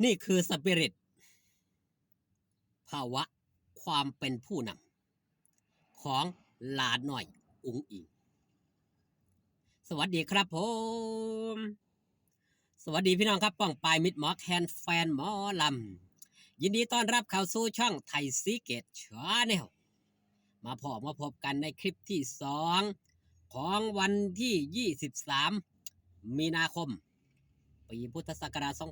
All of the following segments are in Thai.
นี่คือสปิริตภาวะความเป็นผู้นำของหลานหน่อยอุ๋งอิงสวัสดีครับผมสวัสดีพี่น้องครับป้องปายมิดหมอแคนแฟนหมอลำยินดีต้อนรับเข้าสู่ช่องไทยซีเกตชาแนลมาพบกันในคลิปที่2ของวันที่23มีนาคมปีพุทธศักราช2569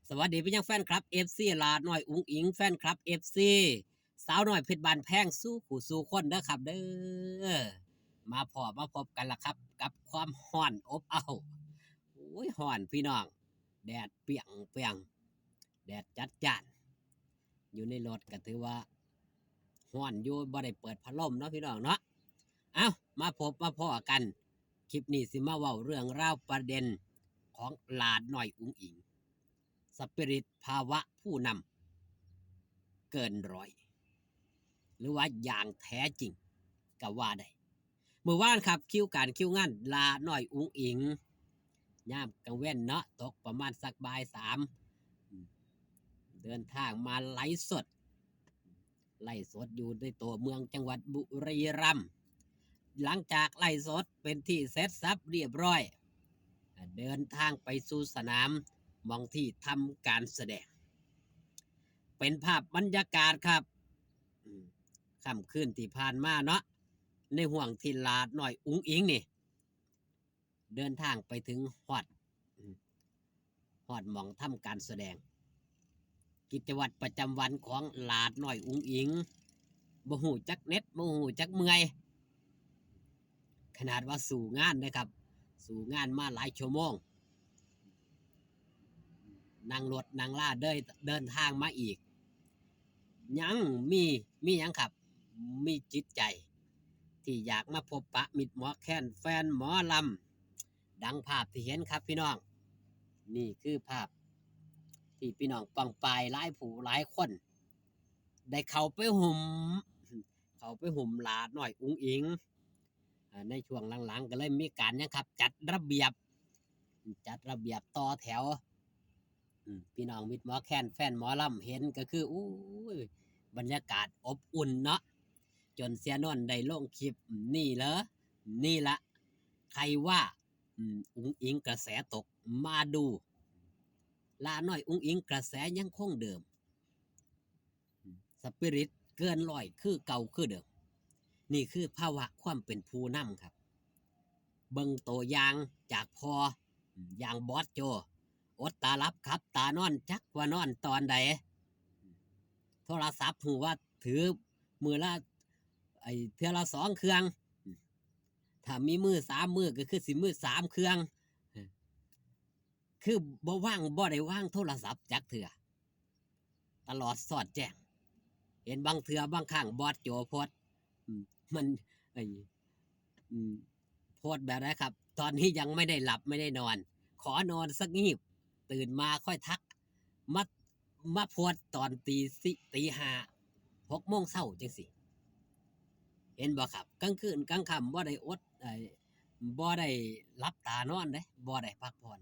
สวัสดีพี่ยังแฟนคลับ FC ลาดน้อยอุ๋งอิงแฟนคลับ FC สาวน้อยเพชรบานแพงสู้ขู่สู้คนเด้อครับเด้อมาพบกันละครับกับความฮ้อนอบอ้าวโอ้ยฮ้อนพี่น้องแดดเปรียงแดดจัดจ้านอยู่ในรถก็ถือว่าฮ้อนอยู่บ่ได้เปิดพัดลมเนาะพี่น้องเนาะเอ้ามาพอกันคลิปนี้สิมาเว้าเรื่องราวประเด็นของหลานน้อยอุ๋งอิงสปิริตภาวะผู้นำเกินร้อยหรือว่าอย่างแท้จริงก็ว่าได้เมื่อวานครับคิวงานลาน้อยอุ๋งอิงย่ามกังเว้นเนาะตกประมาณสักบ่าย3เดินทางมาไลฟ์สดอยู่ในตัวเมืองจังหวัดบุรีรัมย์หลังจากไลฟ์สดเป็นที่เสร็จสับเรียบร้อยเดินทางไปสู่สนามมองที่ทำการแสดงเป็นภาพบรรยากาศครับค่ำคืนที่ผ่านมาเนาะในห่วงที่ลาดหน่อยอุ๋งอิงนี่เดินทางไปถึงฮอดหม่องทำการแสดงกิจวัตรประจำวันของลาดหน่อยอุ๋งอิงบ่หูจักเน็ตบ่หูจักเมื่อยขนาดว่าสู่งานนะครับสู่งานมาหลายชั่วโมงนั่งรถนั่งล่าเดินทางมาอีกยังมียังครับมีจิตใจที่อยากมาพบปะมิตรหมอแค้นแฟนหมอลำดังภาพที่เห็นครับพี่น้องนี่คือภาพที่พี่น้องปังปายหลายผู้หลายคนได้เข้าไปห่มหลาหน่อยอุ๋งอิงในช่วงหลังๆก็เลยมีการนะครับจัดระเบียบต่อแถวพี่น้องมิตรหมอแค้นแฟนหมอลำเห็นก็คืออู้บรรยากาศอบอุ่นเนาะจนเสียนนได้ลงคลิปนี่เหรอนี่ละใครว่าอุ๋งอิงกระแสตกมาดูลาน้อยอุ๋งอิงกระแสยังคงเดิมสปิริตเกินร้อยคือเก่าคือเดิมนี่คือภาวะความเป็นผู้นำครับเบิ่งตัวอย่างจากพออย่างบอสโจอดตาลับครับตานอนจักว่านอนตอนใดโทรศัพท์หูว่าถือมือละเทือละ2 เครื่องถ้ามีมือ3 มือก็คือสิมือ3 เครื่องคือบ่ได้ว่างโทรศัพท์จักเถื่อตลอดสอดแจ้งเห็นบางเถื่อบางข้างบอสโจโพสมันโพสแบบไรครับตอนนี้ยังไม่ได้หลับไม่ได้นอนขอนอนสักงีบตื่นมาค่อยทักมาโพสตอนตี 5 6 โมงเช้าจังสิเห็นบ่ครับกลางคืนกลางค่ำบ่ได้อดบ่ได้รับตานอนเด้บ่ได้พักผ่อน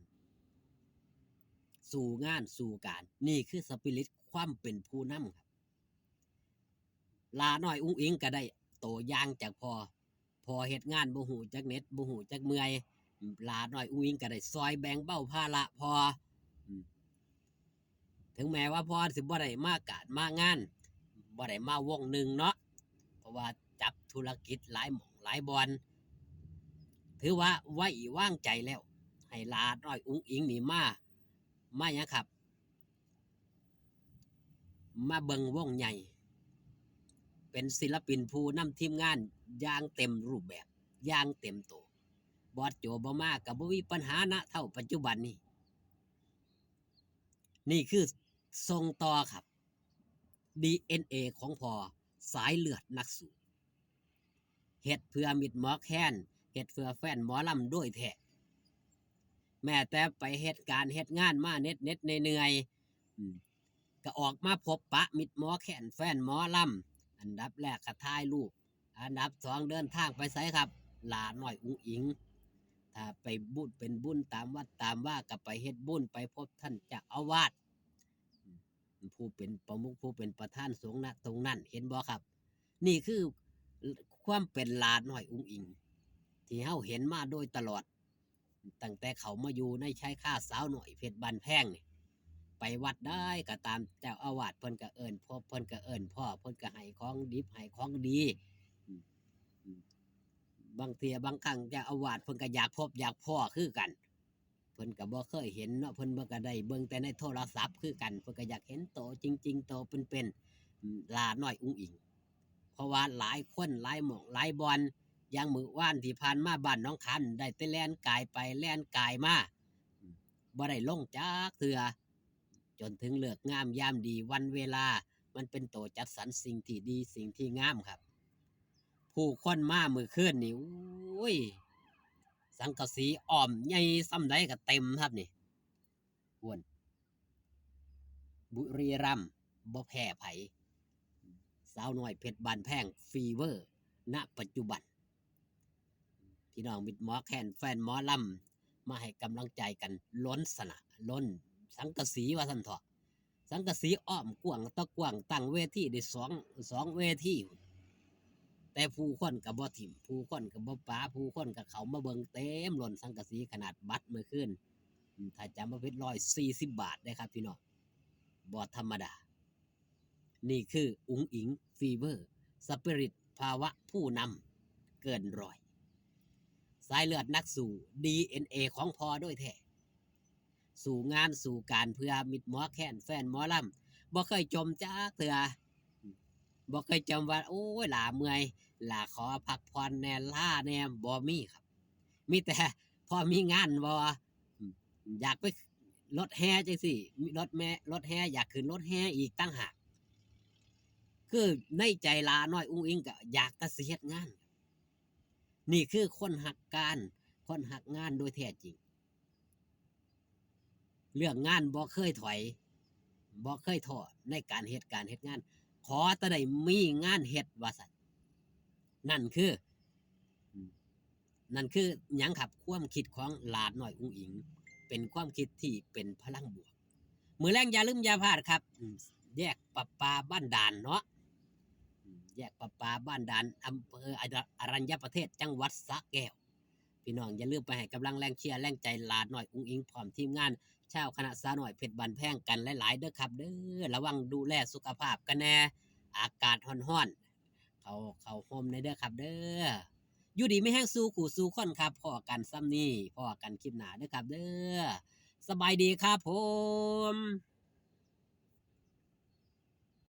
สู่งานสู่การนี่คือสปิริตความเป็นผู้นำครับลาน้อยอุ๋งอิงก็ได้โตอย่างจากพอเฮ็ดงานบ่หูจักเน็ตบ่หูจักเมื่อยลาน้อยอุ๋งอิงก็ได้ซอยแบ่งเบาภาระพอถึงแม้ว่าพอสิบ่ได้มางานบ่ได้มาวงหนึ่งเนาะเพราะว่าจับธุรกิจหลายหม่องหลายบอนถือว่าไว้วางใจแล้วให้ลาน้อยอุ๋งอิงนี่มาหยังครับมาเบิ่งวงใหญ่เป็นศิลปินผู้นำทีมงานอย่างเต็มรูปแบบอย่างเต็มตัวบอสโจบ่มาก็บ่มีปัญหาณเท่าปัจจุบันนี้นี่คือส่งต่อครับ DNA ของพอสายเลือดนักสู้เฮ็ดเพื่อมิตรหมอแค้นเฮ็ดเพื่อแฟนหมอลำด้วยแท้แม้แต่ไปเฮ็ดงานมาเน็ดเหนื่อยก็ออกมาพบปะมิตรหมอแค้นแฟนหมอลำอันดับแรกก็ถ่ายรูปอันดับ2เดินทางไปไสครับลาน้อยอุ๋งอิง ถ้าไปบุญเป็นบุญตามวัดตามว่าก็ไปเฮ็ดบุญไปพบท่านเจ้าอาวาสผู้เป็นประมุขผู้เป็นประธานสงฆ์ณตรงนั้นเห็นบ่ครับ นี่คือความเป็นหลานน้อยอุ้งอิง ที่เฮาเห็นมาโดยตลอด ตั้งแต่เขามาอยู่ในชายคาสาวหน่อยเพชรบ้านแพงนี่ไปวัดได้ก็ตามเจ้าอาวาสเพิ่นก็เอิ้นพ่อเพิ่นก็เอิ้นพ่อเพิ่นก็ให้ของดิบให้ของดีอืมอืมบางเทียบางครั้งเจ้าอาวาสเพิ่นก็อยากพบอยากพ่อคือกันเพิ่นก็บ่เคยเห็นเนาะเพิ่นก็ได้เบิ่งแต่ในโทรศัพท์คือกันเพิ่นก็อยากเห็นโตจริงๆโตเป็นๆหลาน้อยอุ้งอิงเพราะว่าหลายคนหลายหม่องหลายบอนอย่างมื้อวานที่ผ่านมาบ้านน้องคันได้แต่แล่นกายไปแล่นกายมาบ่ได้ลงจักเทื่อจนถึงเลิกงามยามดีวันเวลามันเป็นโตจัดสรรสิ่งที่ดีสิ่งที่งามครับ ผู้คนมามื้อคืนนี่โอ้ยสังกะสีอ้อมใหญ่ส่ำใดก็เต็มครับนี่อ้วนบุรีรัมย์บ่แพ้ไผสาวน้อยเพชรบ้านแพงฟีเวอร์ณปัจจุบันพี่น้องมิตรหมอแคนแฟนหมอลำมาให้กำลังใจกันล้นสนะล้นสังกะสีว่าซั่นเถาะสังกะสีอ้อมกว้างตะกว้างตั้งเวทีได้สองเวทีแต่ผู้คนก็บ่ถิ่มผู้คนก็บ่ปาผู้คนก็เขามาเบิ่งเต็มล้นสังกะสีขนาดบัตรมื้อคืนถ้าจำบ่ผิด140 บาทเด้ครับพี่น้องบ่ธรรมดา นี่คืออุ๋งอิงฟีเวอร์สปิริตภาวะผู้นำเกินร้อยสายเลือดนักสู่ DNA ของพอด้วยแท้สู่งานสู่การเพื่อมิตรหมอแค้นแฟนหมอลำบ่เคยจมจ้าเถื่อบ่เคยจมว่าโอ้ยหลาเมื่อยหลาขอพักผ่อนแน่ล่าแน่บ่มีครับ มีแต่พอมีงานบ่อยากไปรถแห่จังสิรถแห่อยากขึ้นรถแห่อีกตั้งหาก คือในใจลาน้อยอุ้งอิงก็อยากจะเสียดงาน นี่คือคนหักการคนหักงานโดยแท้จริง เรื่องงานบ่เคยถอยบ่เคยท้อในการเฮ็ดงาน ขอแต่ได้มีงานเฮ็ดว่าซั่นนั่นคือนั่นคือหยังครับความคิดของหลานน้อยอุ้งอิง เป็นความคิดที่เป็นพลังบวกมื้อแลงอย่าลืมอย่าพลาดครับแยกประปาบ้านด่านเนาะแยกประปาบ้านด่านอำเภออรัญญประเทศจังหวัดสระแก้วพี่น้องอย่าลืมไปให้กำลังแรงเชียร์แรงใจหลานน้อยอุ้งอิงพร้อมทีมงานชาวคณะสาวน้อยเพชรบันแพงกันหลายๆเด้อครับเด้อระวังดูแลสุขภาพกันแน่อากาศร้อนๆเขาโฮมในเด้อครับเด้ออยู่ดีไม่แห้งสู้ขู่สู้คนครับพ่อกันซ้ำนี่พ่อกันคลิปหนาเด้อครับเด้อสบายดีครับผม